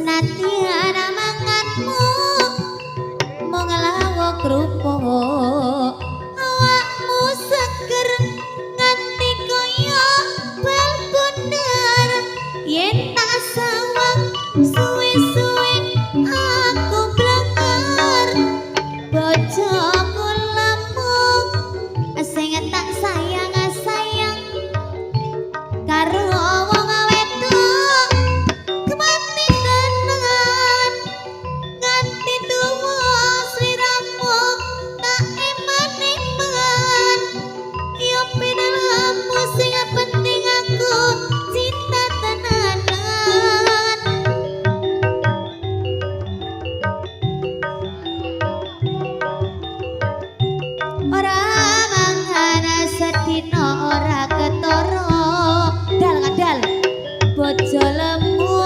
senadyan manganmu mung lawuh krupuk awakmu seger nganti kaya bal bundar yen tak sawang suwe-suwe aku blenger bojoku lamun sing tak sayang sayang karo wong wedok kemati tenan nganti tuwa sliramu tak eman-eman yo pinelamu sing penting aku cinta tenanan ora mangana sedina ora ketara dal kadal bojo lemu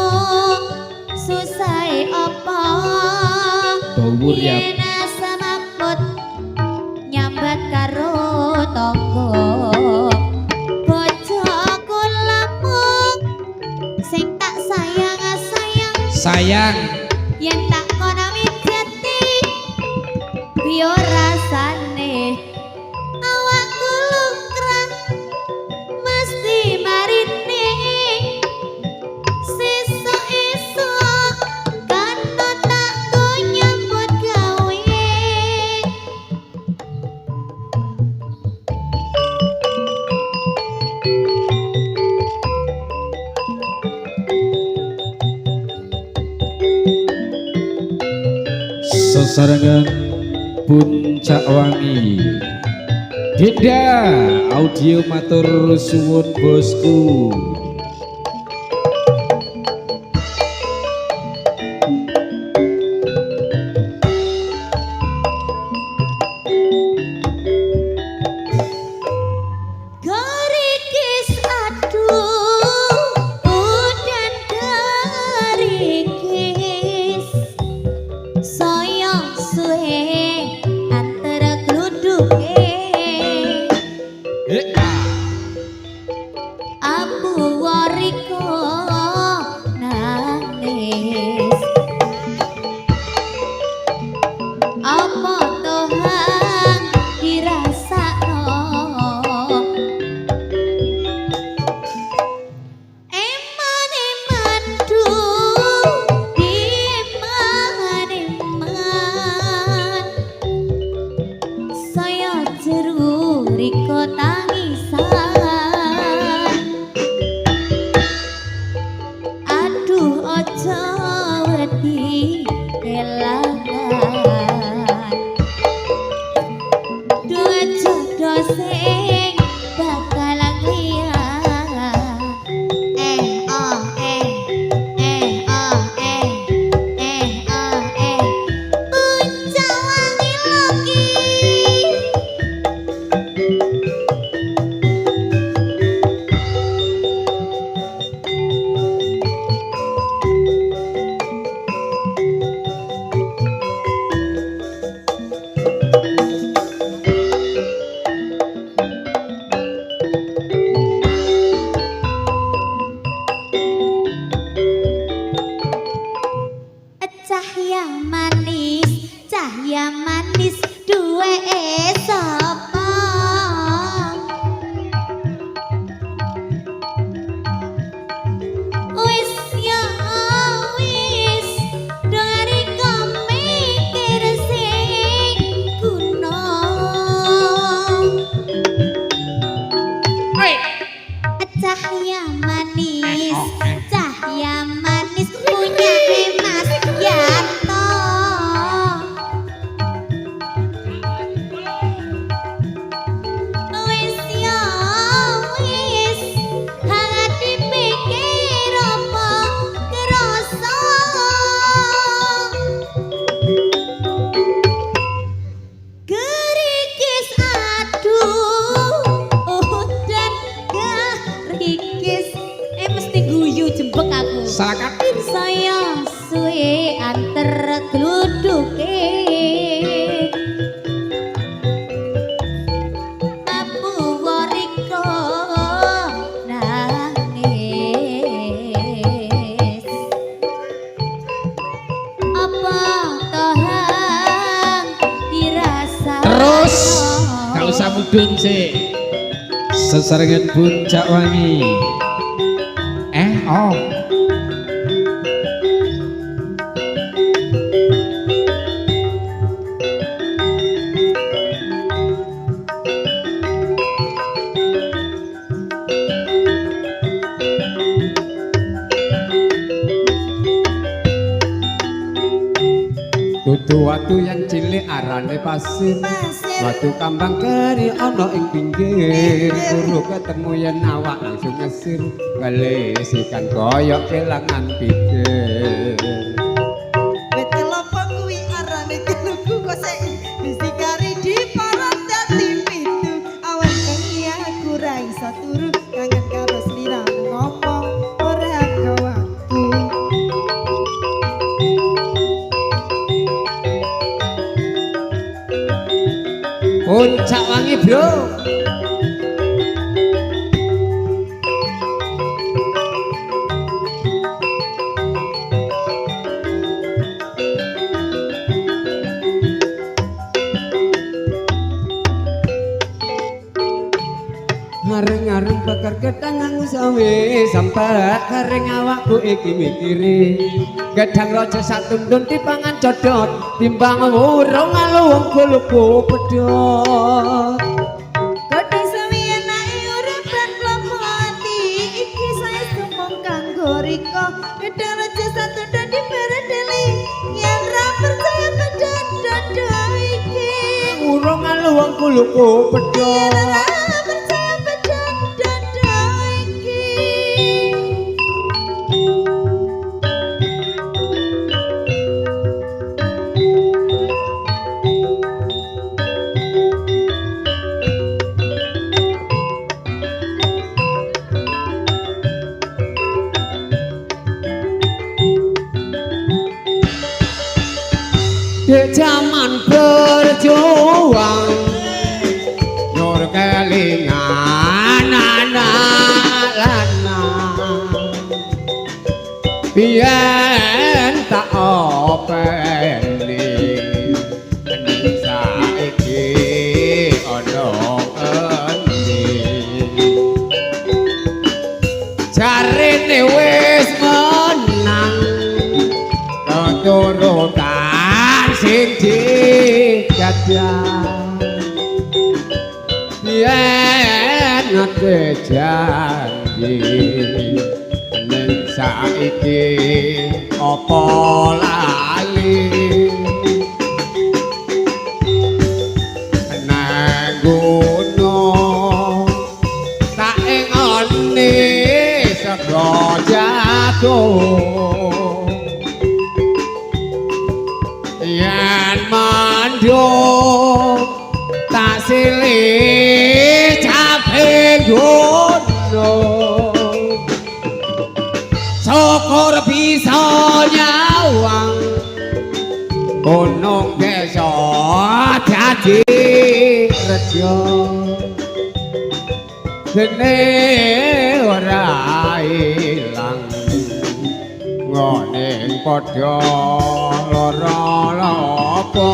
susahe apa Dawur ya. yen samaput nyambat karo tangga bojoku lemu sing tak sayang sayang Sayang. yen tak kono mijati biar rasane awakku lukrah mesti marine sesuk-esuk kan tak go nyambut gawe Sesarengan puncak wangi Dinda audio matur suwun bosku. Garikis aduh udan garikis sayang suwe antara kluduke abu wariko nangis apa Tuhan dirasakno eman-eman duh eman-eman saya jeru riko tangisan aduh ojo wedi kelangan dua jodoh sing bakalan liyan oh puncak wangi lagi cahya manis duwe sapa wis ya wis dari mikir sing kuno cahya manis punya Mas Yanto wis ya wis hangat dipikir apa kerasa gerikis aduh udan gerikis mesti guyu jembek aku Sakatin sayang suwe anter gluduke abu wariko nangis medun sik. Sesarengan puncak wangi. Oh. Dudu watu yang cilik arane pasir. Watu kambang keri ana ing pinggir. Guru ketemu yen awak langsung ngesir. Galesikan koyok kelangan pikir. Betul apa kuwi arane keluku kok sik disikari di parat dadi pintu. Awan bengi aku ra iso turu kangen karo sliramu ngomong ora kawanku. Puncak wangi, Bro. Areng-areng bakar gedang nang sawe sampai kareng awakku iki mikiri gedang raja satundun dipangan codot timbang urung alung guluku pedhot Godhong sawi enake urip ben klopo ati iki saya sumong kanggo riko gedang raja satu dadi peredeli yen ra percaya badan dodo iki urung alung guluku pedhot di zaman berjuang nur kelingan anak lanang biyen tak openi ning saiki ana endi jarene wis menang keturutan sing digadah yen ate janji ning saiki apa lali nang gunung tak ingoni sego jatuh yen mandung tak silih capek gunung syukur bisa nyawang gunung desa dadi rejo dene ora ilang ngone padha lara apa